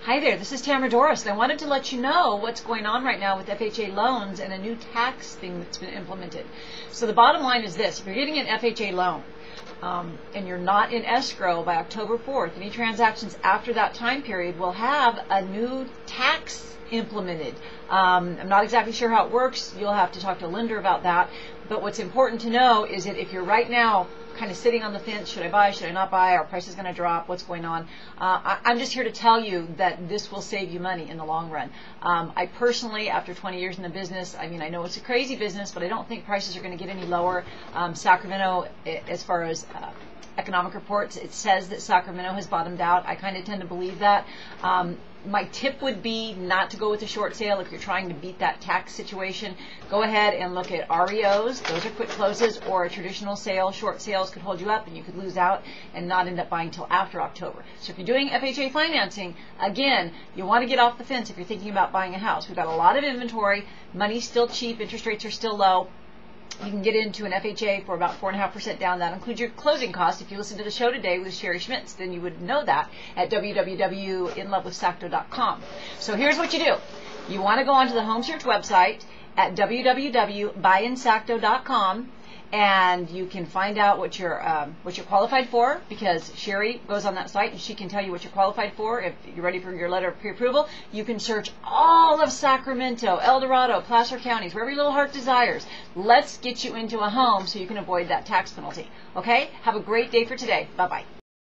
Hi there, this is Tamara Doris, and I wanted to let you know what's going on right now with FHA loans and a new tax thing that's been implemented. So the bottom line is this: if you're getting an FHA loan and you're not in escrow by October 4th, any transactions after that time period will have a new tax implemented. I'm not exactly sure how it works. You'll have to talk to a lender about that. But what's important to know is that if you're right now kind of sitting on the fence, should I buy, should I not buy, our price is going to drop, what's going on, I'm just here to tell you that this will save you money in the long run. I personally, after 20 years in the business, I mean, I know it's a crazy business, but I don't think prices are going to get any lower. Sacramento, as far as economic reports, it says that Sacramento has bottomed out. I kind of tend to believe that. My tip would be not to go with a short sale if you're trying to beat that tax situation. Go ahead and look at REOs. Those are quick closes, or a traditional sale. Short sales could hold you up and you could lose out and not end up buying till after October. So if you're doing FHA financing, again, you want to get off the fence if you're thinking about buying a house. We've got a lot of inventory. Money's still cheap. Interest rates are still low. You can get into an FHA for about 4.5% down. That includes your closing costs. If you listen to the show today with Sherry Schmitz, then you would know that at www.inlovewithsacto.com. So here's what you do. You want to go onto the Home Search website at www.buyinsacto.com, and you can find out what you're qualified for, because Sherry goes on that site and she can tell you what you're qualified for. If you're ready for your letter of pre-approval, you can search all of Sacramento, El Dorado, Placer counties, wherever your little heart desires. Let's get you into a home so you can avoid that tax penalty. Okay? Have a great day for today. Bye-bye.